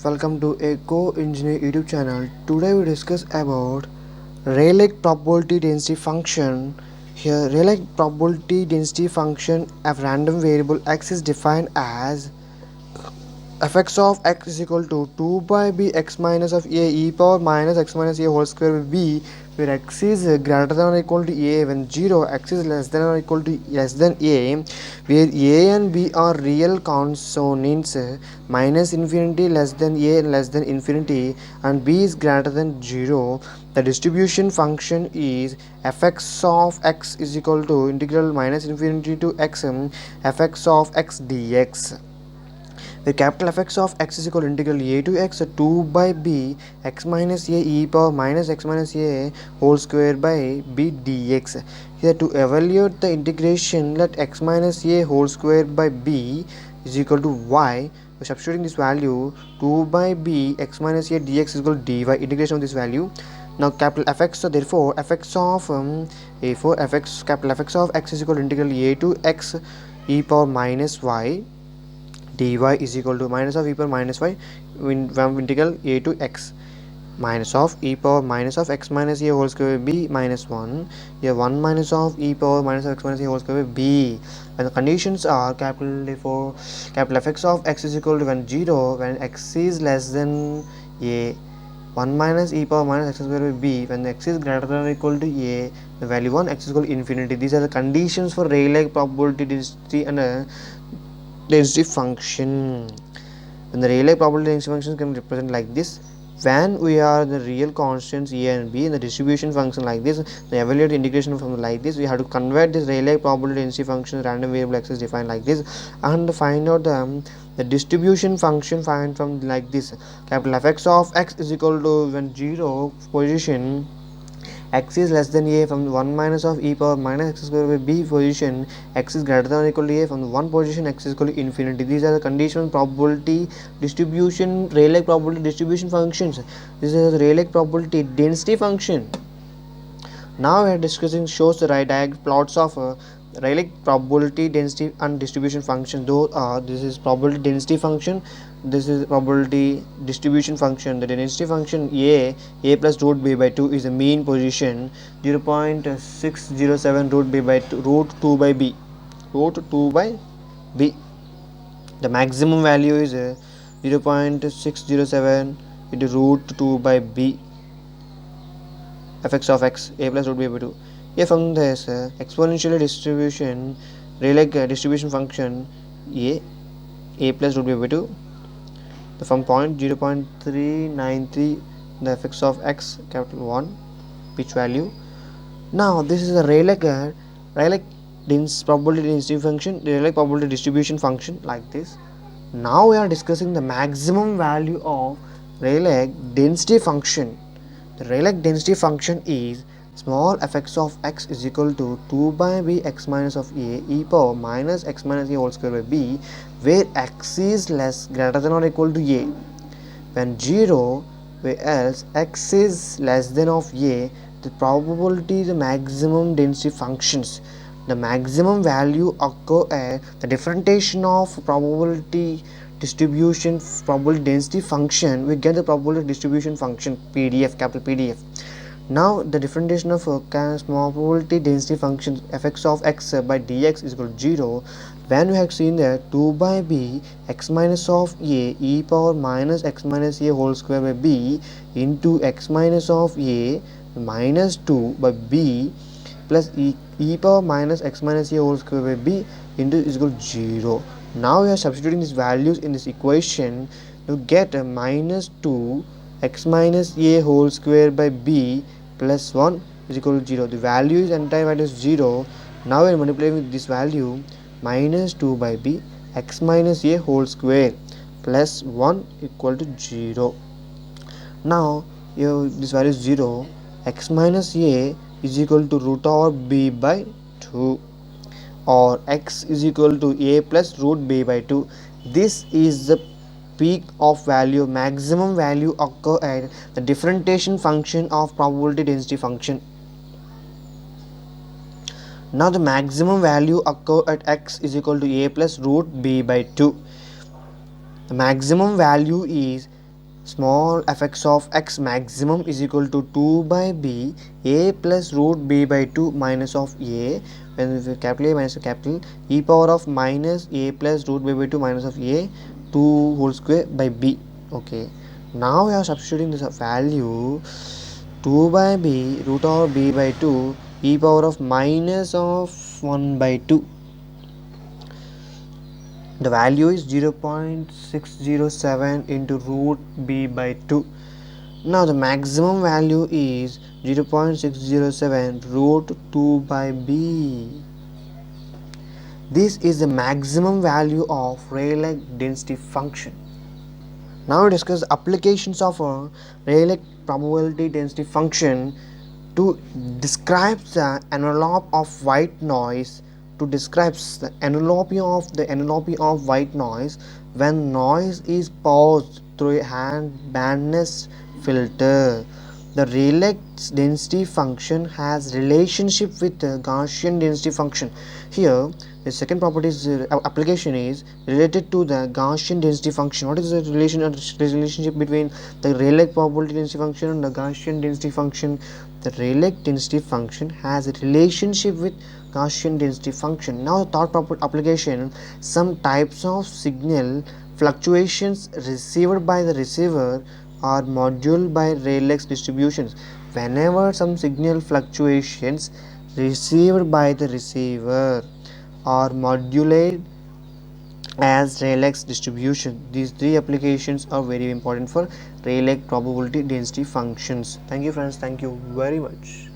welcome to Eco Engineer YouTube channel. Today we discuss about Rayleigh probability density function. Here Rayleigh probability density function of random variable x is defined as fx of x is equal to 2 by b x minus of a e power minus x minus a whole square by b, where x is greater than or equal to a when 0, x is less than or equal to less than a, where a and b are real consonants, minus infinity less than a less than infinity, and b is greater than 0. The distribution function is fx of x is equal to integral minus infinity to x fx of x dx, where capital Fx of x is equal to integral a to x 2 by b x minus a e power minus x minus a whole square by b dx. Here to evaluate the integration, let x minus a whole square by b is equal to y. By substituting this value, 2 by b x minus a dx is equal to dy, integration of this value. Now capital Fx, so therefore fx of capital Fx of x is equal to integral a to x e power minus y dy is equal to minus of e power minus y from integral a to x minus of e power minus of x minus a whole square by b minus 1, here 1 minus of e power minus of x minus a whole square by b, and the conditions are capital Fx of x is equal to when 0, when x is less than a, 1 minus e power minus x square by b when x is greater than or equal to a, the value 1, x is equal to infinity. These are the conditions for Rayleigh probability density and density function. When the Rayleigh probability density function can represent like this, when we are the real constants a and b in the distribution function like this, the evaluate integration from like this, we have to convert this Rayleigh probability density function random variable x is defined like this, and find out the distribution function find from like this. Capital Fx of x is equal to when 0 position x is less than a from 1 minus of e power minus x square by b position, x is greater than or equal to a from the 1 position, x is equal to infinity. These are the conditional probability distribution Rayleigh probability distribution functions. This is the Rayleigh probability density function. Now we are discussing shows the right plots of Rayleigh probability density and distribution function. Though this is probability density function, this is probability distribution function. The density function a plus root b by 2 is the mean position, 0.607 root b by 2, root 2 by b, root 2 by b. The maximum value is 0.607 into root 2 by b fx of x a plus root b by 2. Here from this exponential distribution Rayleigh distribution function a plus root b by 2, from point 0.393 the fx of x capital 1 pitch value. Now this is the Rayleigh probability density function, the Rayleigh probability distribution function like this. Now we are discussing the maximum value of Rayleigh density function. The Rayleigh density function is small fx of x is equal to 2 by b x minus of a e power minus x minus a whole square by b, where x is greater than or equal to a. When 0, where else x is less than of a, the probability the maximum density functions. The maximum value occur at the differentiation of probability distribution probability density function, we get the probability distribution function PDF, capital PDF. Now the differentiation of small probability density function fx of x by dx is equal to 0, when we have seen that 2 by b x minus of a e power minus x minus a whole square by b into x minus of a minus 2 by b plus e power minus x minus a whole square by b into is equal to 0. Now we are substituting these values in this equation to get a minus 2 x minus a whole square by b plus 1 is equal to 0. The value is entire value is 0. Now we are multiplying with this value, minus 2 by b x minus a whole square plus 1 equal to 0. Now this value is 0, x minus a is equal to root over b by 2, or x is equal to a plus root b by 2. This is the peak of value, maximum value occur at the differentiation function of probability density function. Now the maximum value occur at x is equal to a plus root b by 2. The maximum value is small fx of x maximum is equal to 2 by b a plus root b by 2 minus of a, when we capital A minus capital e power of minus a plus root b by 2 minus of a 2 whole square by b. Okay, now we are substituting this value 2 by b root of b by 2 e power of minus of 1 by 2. The value is 0.607 into root b by 2. Now the maximum value is 0.607 root 2 by b. This is the maximum value of Rayleigh density function. Now we discuss applications of a Rayleigh probability density function to describe the envelope of white noise, to describe the enveloping of white noise when noise is passed through a bandpass filter. The Rayleigh density function has relationship with the Gaussian density function. Here the second property is application is related to the Gaussian density function. What is the relationship between the Rayleigh probability density function and the Gaussian density function? The Rayleigh density function has a relationship with Gaussian density function. Now the third property application, some types of signal fluctuations received by the receiver are modulated by Rayleigh distributions. Whenever some signal fluctuations received by the receiver are modulated as Rayleigh distribution. These three applications are very important for Rayleigh probability density functions. Thank you friends, thank you very much.